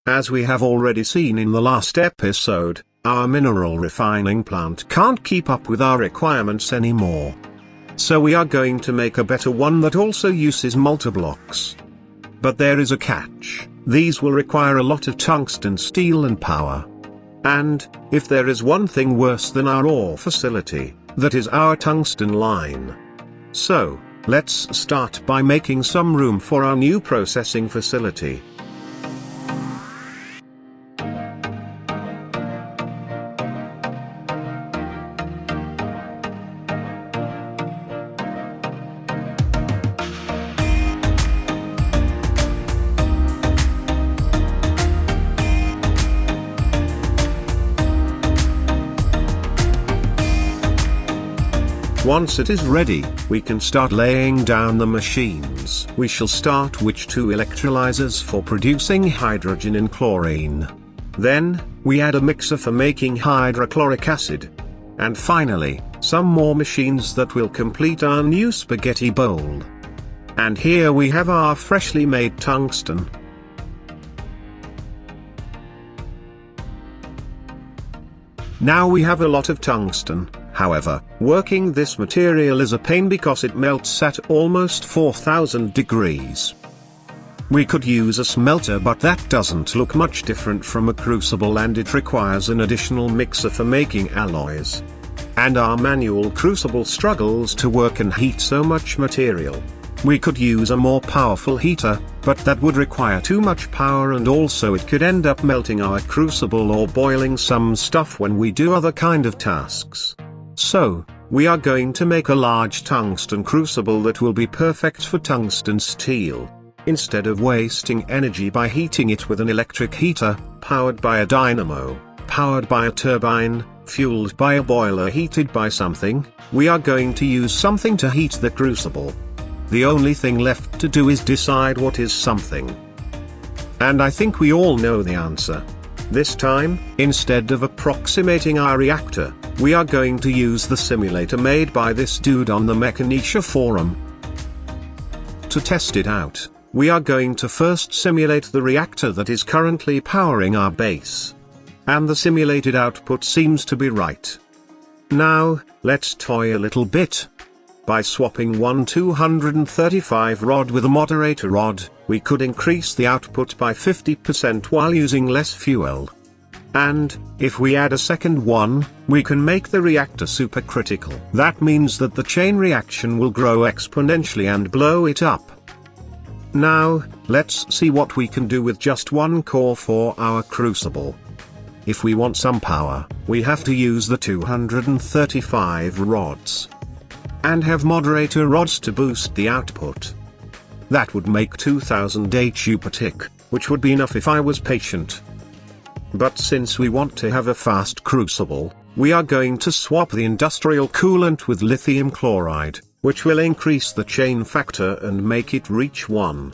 As we have already seen in the last episode, our mineral refining plant can't keep up with our requirements anymore. So we are going to make a better one that also uses multiblocks. But there is a catch: these will require a lot of tungsten steel and power. And, if there is one thing worse than our ore facility, that is our tungsten line. So, let's start by making some room for our new processing facility. Once it is ready, we can start laying down the machines. We shall start with 2 electrolyzers for producing hydrogen and chlorine. Then, we add a mixer for making hydrochloric acid. And finally, some more machines that will complete our new spaghetti bowl. And here we have our freshly made tungsten. Now we have a lot of tungsten. However, working this material is a pain because it melts at almost 4000 degrees. We could use a smelter, but that doesn't look much different from a crucible, and it requires an additional mixer for making alloys. And our manual crucible struggles to work and heat so much material. We could use a more powerful heater, but that would require too much power, and also it could end up melting our crucible or boiling some stuff when we do other kind of tasks. So, we are going to make a large tungsten crucible that will be perfect for tungsten steel. Instead of wasting energy by heating it with an electric heater, powered by a dynamo, powered by a turbine, fueled by a boiler heated by something, we are going to use something to heat the crucible. The only thing left to do is decide what is something. And I think we all know the answer. This time, instead of approximating our reactor, we are going to use the simulator made by this dude on the Mechanisha forum. To test it out, we are going to first simulate the reactor that is currently powering our base. And the simulated output seems to be right. Now, let's toy a little bit. By swapping one 235 rod with a moderator rod, we could increase the output by 50% while using less fuel. And, if we add a second one, we can make the reactor supercritical. That means that the chain reaction will grow exponentially and blow it up. Now, let's see what we can do with just one core for our crucible. If we want some power, we have to use the 235 rods. And have moderator rods to boost the output. That would make 2000 HU per tick, which would be enough if I was patient. But since we want to have a fast crucible, we are going to swap the industrial coolant with lithium chloride, which will increase the chain factor and make it reach 1.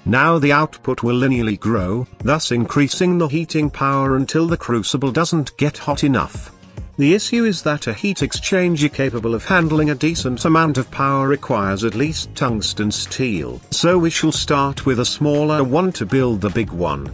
Now the output will linearly grow, thus increasing the heating power until the crucible doesn't get hot enough. The issue is that a heat exchanger capable of handling a decent amount of power requires at least tungsten steel. So we shall start with a smaller one to build the big one.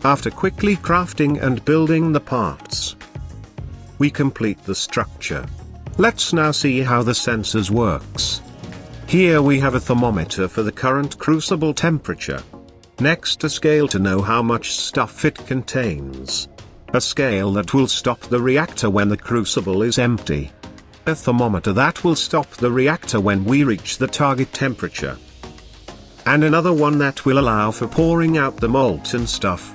After quickly crafting and building the parts, we complete the structure. Let's now see how the sensors works. Here we have a thermometer for the current crucible temperature. Next, a scale to know how much stuff it contains. A scale that will stop the reactor when the crucible is empty. A thermometer that will stop the reactor when we reach the target temperature. And another one that will allow for pouring out the molten stuff.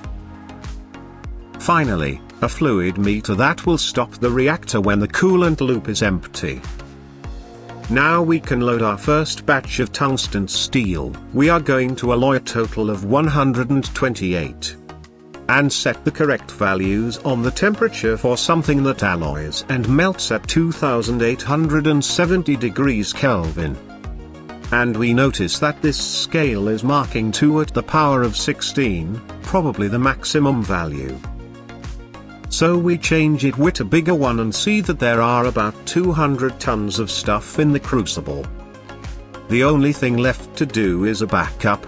Finally, a fluid meter that will stop the reactor when the coolant loop is empty. Now we can load our first batch of tungsten steel. We are going to alloy a total of 128. And set the correct values on the temperature for something that alloys and melts at 2870 degrees Kelvin. And we notice that this scale is marking 2 at the power of 16, probably the maximum value. So we change it with a bigger one and see that there are about 200 tons of stuff in the crucible. The only thing left to do is a backup.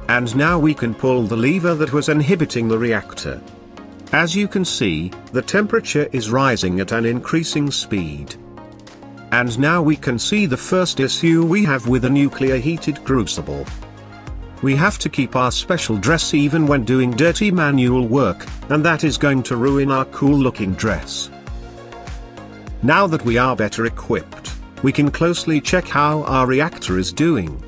And now we can pull the lever that was inhibiting the reactor. As you can see, the temperature is rising at an increasing speed. And now we can see the first issue we have with a nuclear heated crucible. We have to keep our special dress even when doing dirty manual work, and that is going to ruin our cool looking dress. Now that we are better equipped, we can closely check how our reactor is doing.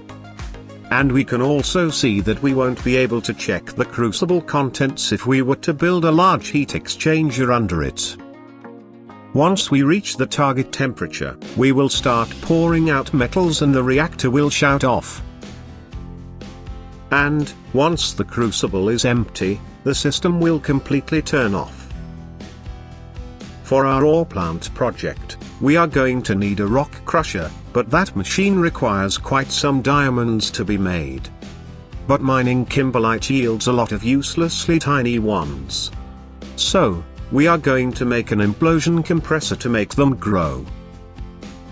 And we can also see that we won't be able to check the crucible contents if we were to build a large heat exchanger under it. Once we reach the target temperature, we will start pouring out metals and the reactor will shout off. And, once the crucible is empty, the system will completely turn off. For our ore plant project, we are going to need a rock crusher, but that machine requires quite some diamonds to be made. But mining kimberlite yields a lot of uselessly tiny ones. So, we are going to make an implosion compressor to make them grow.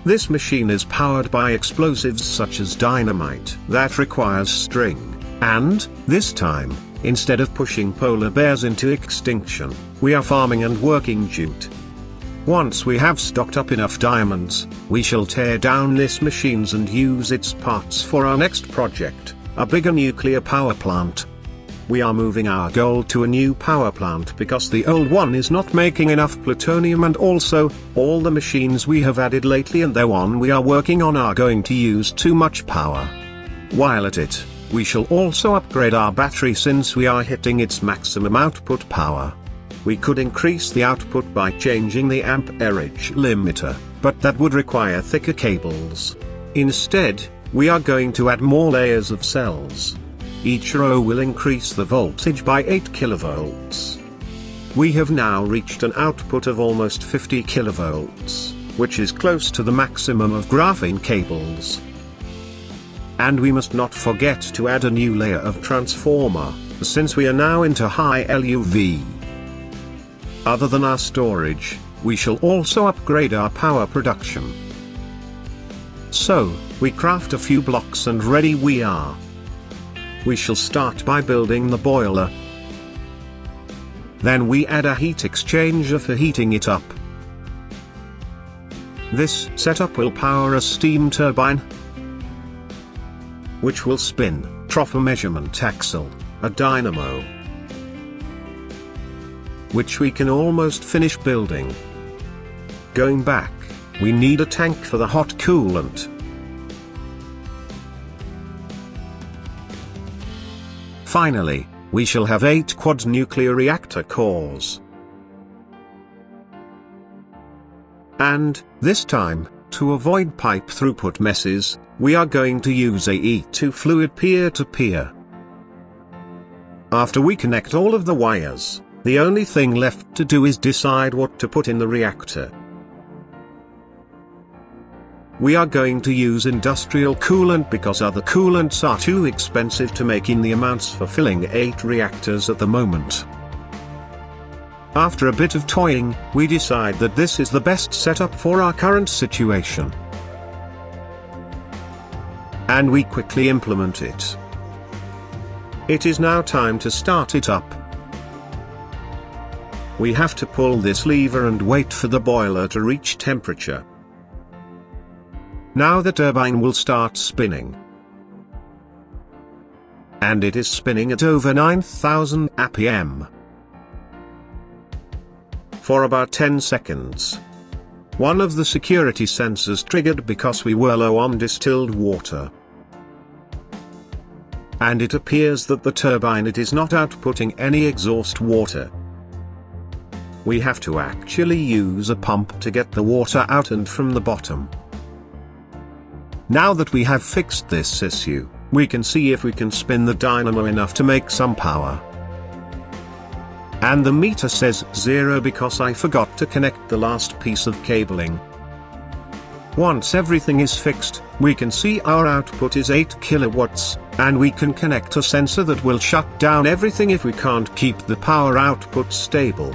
This machine is powered by explosives such as dynamite that requires string, and, this time, instead of pushing polar bears into extinction, we are farming and working jute. Once we have stocked up enough diamonds, we shall tear down this machines and use its parts for our next project, a bigger nuclear power plant. We are moving our goal to a new power plant because the old one is not making enough plutonium, and also, all the machines we have added lately and the one we are working on are going to use too much power. While at it, we shall also upgrade our battery since we are hitting its maximum output power. We could increase the output by changing the amperage limiter, but that would require thicker cables. Instead, we are going to add more layers of cells. Each row will increase the voltage by 8 kilovolts. We have now reached an output of almost 50 kilovolts, which is close to the maximum of graphene cables. And we must not forget to add a new layer of transformer, since we are now into high LUV. Other than our storage, we shall also upgrade our power production. So, we craft a few blocks and ready we are. We shall start by building the boiler. Then we add a heat exchanger for heating it up. This setup will power a steam turbine, which will spin, trough a measurement axle, a dynamo, which we can almost finish building. Going back, we need a tank for the hot coolant. Finally, we shall have 8 quad nuclear reactor cores. And, this time, to avoid pipe throughput messes, we are going to use AE2 fluid peer-to-peer. After we connect all of the wires, the only thing left to do is decide what to put in the reactor. We are going to use industrial coolant because other coolants are too expensive to make in the amounts for filling 8 reactors at the moment. After a bit of toying, we decide that this is the best setup for our current situation. And we quickly implement it. It is now time to start it up. We have to pull this lever and wait for the boiler to reach temperature. Now the turbine will start spinning. And it is spinning at over 9,000 RPM. For about 10 seconds. One of the security sensors triggered because we were low on distilled water. And it appears that the turbine is not outputting any exhaust water. We have to actually use a pump to get the water out and from the bottom. Now that we have fixed this issue, we can see if we can spin the dynamo enough to make some power. And the meter says 0 because I forgot to connect the last piece of cabling. Once everything is fixed, we can see our output is 8 kilowatts, and we can connect a sensor that will shut down everything if we can't keep the power output stable.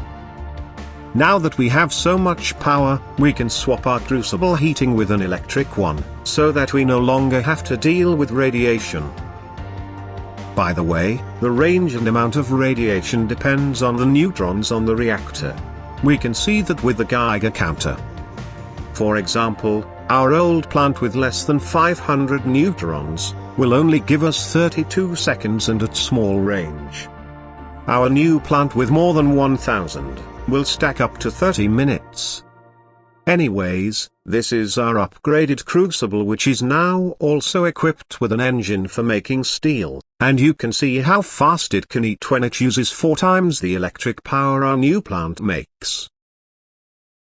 Now that we have so much power, we can swap our crucible heating with an electric one, so that we no longer have to deal with radiation. By the way, the range and amount of radiation depends on the neutrons on the reactor. We can see that with the Geiger counter. For example, our old plant with less than 500 neutrons will only give us 32 seconds and at small range. Our new plant with more than 1000 will stack up to 30 minutes. Anyways, this is our upgraded crucible, which is now also equipped with an engine for making steel, and you can see how fast it can eat when it uses 4 times the electric power our new plant makes.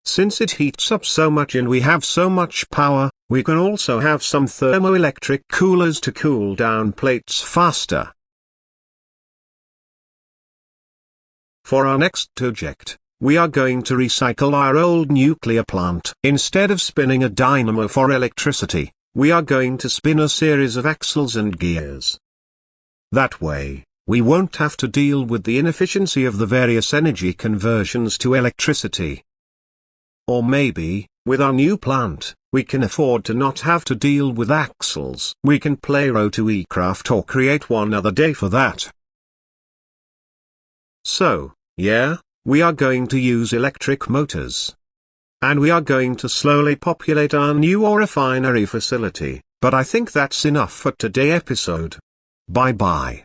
Since it heats up so much and we have so much power, we can also have some thermoelectric coolers to cool down plates faster. For our next project, we are going to recycle our old nuclear plant. Instead of spinning a dynamo for electricity, we are going to spin a series of axles and gears. That way, we won't have to deal with the inefficiency of the various energy conversions to electricity. Or maybe, with our new plant, we can afford to not have to deal with axles. We can play Roto-E-Craft or create one other day for that. So, yeah, we are going to use electric motors. And we are going to slowly populate our new ore refinery facility, but I think that's enough for today's episode. Bye bye.